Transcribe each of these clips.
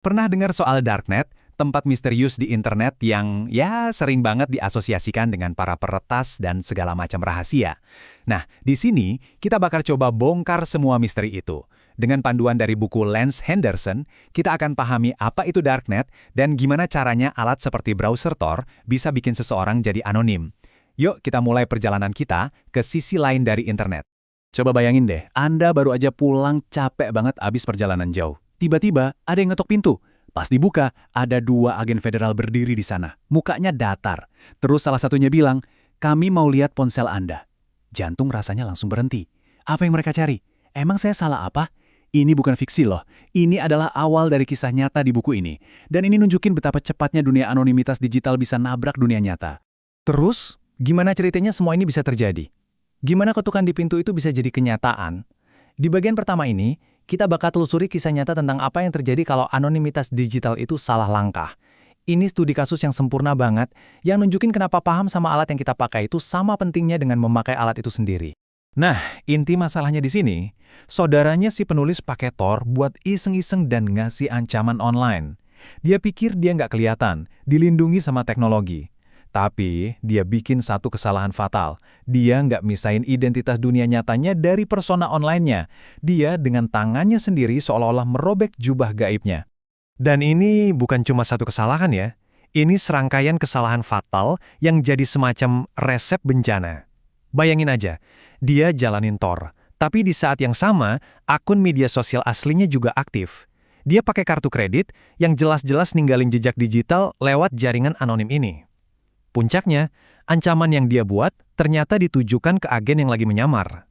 Pernah dengar soal darknet, tempat misterius di internet yang ya sering banget diasosiasikan dengan para peretas dan segala macam rahasia. Nah, di sini kita bakal coba bongkar semua misteri itu. Dengan panduan dari buku Lance Henderson, kita akan pahami apa itu darknet dan gimana caranya alat seperti browser Tor bisa bikin seseorang jadi anonim. Yuk kita mulai perjalanan kita ke sisi lain dari internet. Coba bayangin deh, Anda baru aja pulang capek banget abis perjalanan jauh. Tiba-tiba ada yang ngetok pintu. Pas dibuka, ada dua agen federal berdiri di sana. Mukanya datar. Terus salah satunya bilang, "Kami mau lihat ponsel Anda." Jantung rasanya langsung berhenti. Apa yang mereka cari? Emang saya salah apa? Ini bukan fiksi loh. Ini adalah awal dari kisah nyata di buku ini. Dan ini nunjukin betapa cepatnya dunia anonimitas digital bisa nabrak dunia nyata. Terus, gimana ceritanya semua ini bisa terjadi? Gimana ketukan di pintu itu bisa jadi kenyataan? Di bagian pertama ini, kita bakal telusuri kisah nyata tentang apa yang terjadi kalau anonimitas digital itu salah langkah. Ini studi kasus yang sempurna banget, yang nunjukin kenapa paham sama alat yang kita pakai itu sama pentingnya dengan memakai alat itu sendiri. Nah, inti masalahnya di sini, saudaranya si penulis pakai Tor buat iseng-iseng dan ngasih ancaman online. Dia pikir dia nggak kelihatan, dilindungi sama teknologi. Tapi, dia bikin satu kesalahan fatal. Dia nggak misahin identitas dunia nyatanya dari persona online-nya. Dia dengan tangannya sendiri seolah-olah merobek jubah gaibnya. Dan ini bukan cuma satu kesalahan ya. Ini serangkaian kesalahan fatal yang jadi semacam resep bencana. Bayangin aja, dia jalanin Tor. Tapi di saat yang sama, akun media sosial aslinya juga aktif. Dia pakai kartu kredit yang jelas-jelas ninggalin jejak digital lewat jaringan anonim ini. Puncaknya, ancaman yang dia buat ternyata ditujukan ke agen yang lagi menyamar.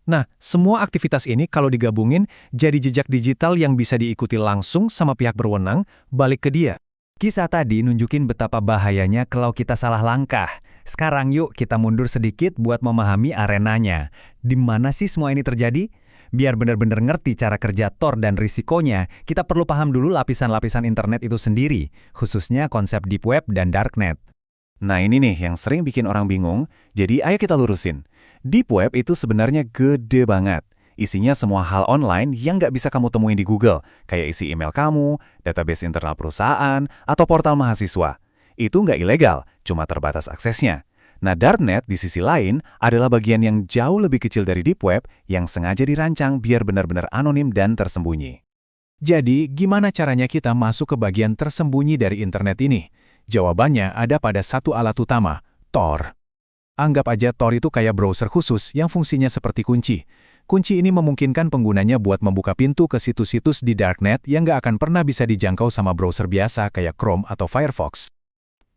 Nah, semua aktivitas ini kalau digabungin jadi jejak digital yang bisa diikuti langsung sama pihak berwenang balik ke dia. Kisah tadi nunjukin betapa bahayanya kalau kita salah langkah. Sekarang yuk kita mundur sedikit buat memahami arenanya. Di mana sih semua ini terjadi? Biar benar-benar ngerti cara kerja Tor dan risikonya, kita perlu paham dulu lapisan-lapisan internet itu sendiri, khususnya konsep deep web dan darknet. Nah ini nih yang sering bikin orang bingung, jadi ayo kita lurusin. Deep Web itu sebenarnya gede banget. Isinya semua hal online yang nggak bisa kamu temuin di Google, kayak isi email kamu, database internal perusahaan, atau portal mahasiswa. Itu nggak ilegal, cuma terbatas aksesnya. Nah Darknet di sisi lain adalah bagian yang jauh lebih kecil dari Deep Web yang sengaja dirancang biar benar-benar anonim dan tersembunyi. Jadi, gimana caranya kita masuk ke bagian tersembunyi dari internet ini? Jawabannya ada pada satu alat utama, Tor. Anggap aja Tor itu kayak browser khusus yang fungsinya seperti kunci. Kunci ini memungkinkan penggunanya buat membuka pintu ke situs-situs di Darknet yang nggak akan pernah bisa dijangkau sama browser biasa kayak Chrome atau Firefox.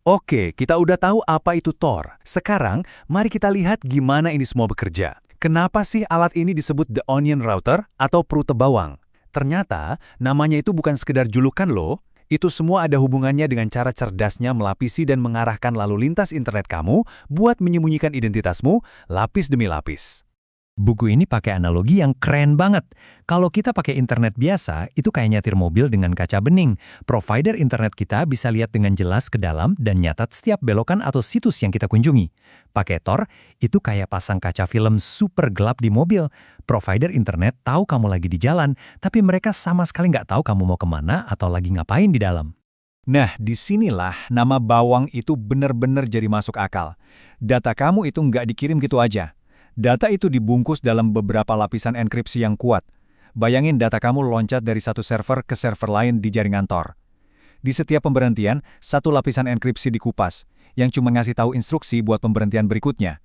Oke, kita udah tahu apa itu Tor. Sekarang, mari kita lihat gimana ini semua bekerja. Kenapa sih alat ini disebut The Onion Router atau perute bawang? Ternyata, namanya itu bukan sekedar julukan loh. Itu semua ada hubungannya dengan cara cerdasnya melapisi dan mengarahkan lalu lintas internet kamu buat menyembunyikan identitasmu lapis demi lapis. Buku ini pakai analogi yang keren banget. Kalau kita pakai internet biasa, itu kayak nyetir mobil dengan kaca bening. Provider internet kita bisa lihat dengan jelas ke dalam dan nyatat setiap belokan atau situs yang kita kunjungi. Pakai Tor, itu kayak pasang kaca film super gelap di mobil. Provider internet tahu kamu lagi di jalan, tapi mereka sama sekali nggak tahu kamu mau kemana atau lagi ngapain di dalam. Nah, disinilah nama bawang itu benar-benar jadi masuk akal. Data kamu itu nggak dikirim gitu aja. Data itu dibungkus dalam beberapa lapisan enkripsi yang kuat. Bayangin data kamu loncat dari satu server ke server lain di jaringan Tor. Di setiap pemberhentian, satu lapisan enkripsi dikupas, yang cuma ngasih tahu instruksi buat pemberhentian berikutnya.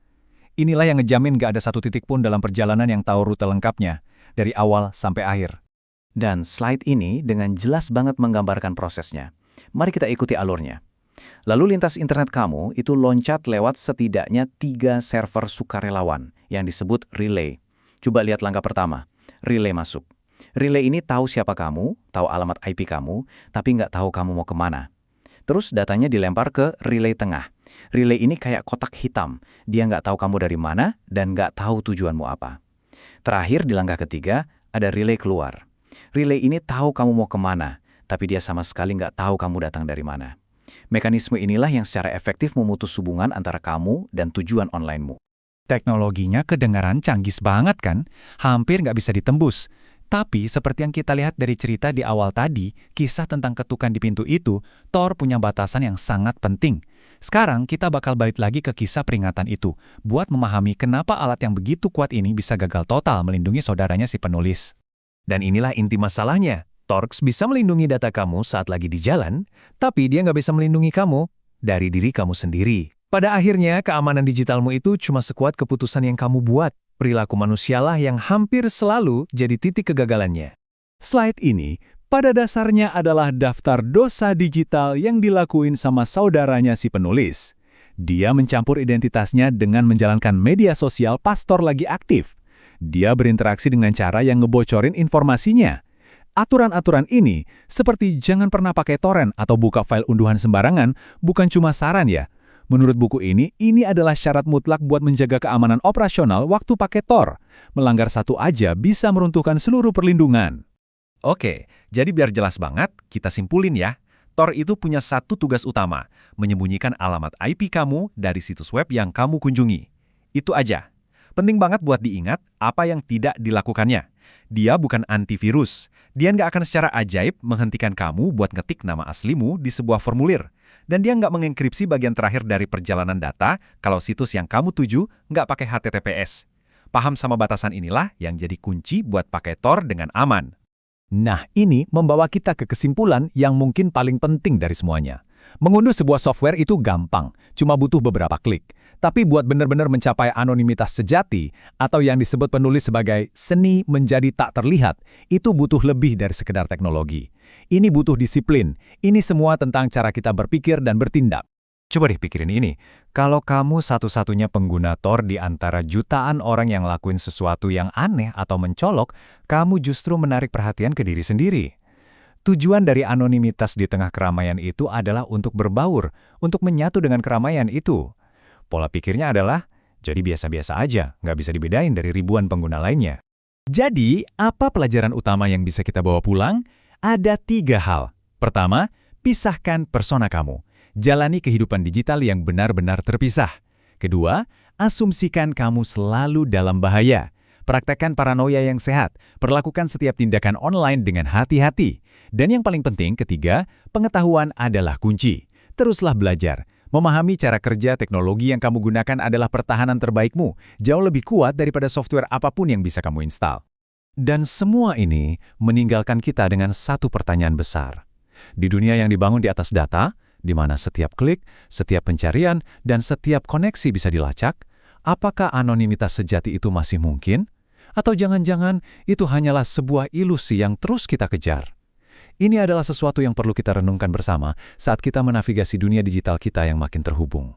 Inilah yang ngejamin gak ada satu titik pun dalam perjalanan yang tahu rute lengkapnya, dari awal sampai akhir. Dan slide ini dengan jelas banget menggambarkan prosesnya. Mari kita ikuti alurnya. Lalu lintas internet kamu itu loncat lewat setidaknya 3 server sukarelawan yang disebut relay. Coba lihat langkah pertama, relay masuk. Relay ini tahu siapa kamu, tahu alamat IP kamu, tapi nggak tahu kamu mau kemana. Terus datanya dilempar ke relay tengah. Relay ini kayak kotak hitam, dia nggak tahu kamu dari mana dan nggak tahu tujuanmu apa. Terakhir di langkah ketiga, ada relay keluar. Relay ini tahu kamu mau kemana, tapi dia sama sekali nggak tahu kamu datang dari mana. Mekanisme inilah yang secara efektif memutus hubungan antara kamu dan tujuan online-mu. Teknologinya kedengaran canggih banget kan? Hampir nggak bisa ditembus. Tapi seperti yang kita lihat dari cerita di awal tadi, kisah tentang ketukan di pintu itu, Thor punya batasan yang sangat penting. Sekarang kita bakal balik lagi ke kisah peringatan itu, buat memahami kenapa alat yang begitu kuat ini bisa gagal total melindungi saudaranya si penulis. Dan inilah inti masalahnya. Torx bisa melindungi data kamu saat lagi di jalan, tapi dia nggak bisa melindungi kamu dari diri kamu sendiri. Pada akhirnya, keamanan digitalmu itu cuma sekuat keputusan yang kamu buat. Perilaku manusialah yang hampir selalu jadi titik kegagalannya. Slide ini pada dasarnya adalah daftar dosa digital yang dilakuin sama saudaranya si penulis. Dia mencampur identitasnya dengan menjalankan media sosial pas Thor lagi aktif. Dia berinteraksi dengan cara yang ngebocorin informasinya. Aturan-aturan ini, seperti jangan pernah pakai torrent atau buka file unduhan sembarangan, bukan cuma saran ya. Menurut buku ini adalah syarat mutlak buat menjaga keamanan operasional waktu pakai Tor. Melanggar satu aja bisa meruntuhkan seluruh perlindungan. Oke, jadi biar jelas banget, kita simpulin ya. Tor itu punya satu tugas utama, menyembunyikan alamat IP kamu dari situs web yang kamu kunjungi. Itu aja. Penting banget buat diingat apa yang tidak dilakukannya. Dia bukan antivirus. Dia nggak akan secara ajaib menghentikan kamu buat ngetik nama aslimu di sebuah formulir. Dan dia nggak mengenkripsi bagian terakhir dari perjalanan data kalau situs yang kamu tuju nggak pakai HTTPS. Paham sama batasan inilah yang jadi kunci buat pakai Tor dengan aman. Nah, ini membawa kita ke kesimpulan yang mungkin paling penting dari semuanya. Mengunduh sebuah software itu gampang, cuma butuh beberapa klik. Tapi buat benar-benar mencapai anonimitas sejati, atau yang disebut penulis sebagai seni menjadi tak terlihat, itu butuh lebih dari sekedar teknologi. Ini butuh disiplin. Ini semua tentang cara kita berpikir dan bertindak. Coba deh pikirin ini. Kalau kamu satu-satunya pengguna Tor di antara jutaan orang yang lakuin sesuatu yang aneh atau mencolok, kamu justru menarik perhatian ke diri sendiri. Tujuan dari anonimitas di tengah keramaian itu adalah untuk berbaur, untuk menyatu dengan keramaian itu. Pola pikirnya adalah, jadi biasa-biasa aja, nggak bisa dibedain dari ribuan pengguna lainnya. Jadi, apa pelajaran utama yang bisa kita bawa pulang? Ada 3 hal. Pertama, pisahkan persona kamu. Jalani kehidupan digital yang benar-benar terpisah. Kedua, asumsikan kamu selalu dalam bahaya. Praktekkan paranoia yang sehat, perlakukan setiap tindakan online dengan hati-hati. Dan yang paling penting, ketiga, pengetahuan adalah kunci. Teruslah belajar. Memahami cara kerja teknologi yang kamu gunakan adalah pertahanan terbaikmu, jauh lebih kuat daripada software apapun yang bisa kamu install. Dan semua ini meninggalkan kita dengan satu pertanyaan besar. Di dunia yang dibangun di atas data, di mana setiap klik, setiap pencarian, dan setiap koneksi bisa dilacak, apakah anonimitas sejati itu masih mungkin? Atau jangan-jangan itu hanyalah sebuah ilusi yang terus kita kejar? Ini adalah sesuatu yang perlu kita renungkan bersama saat kita menavigasi dunia digital kita yang makin terhubung.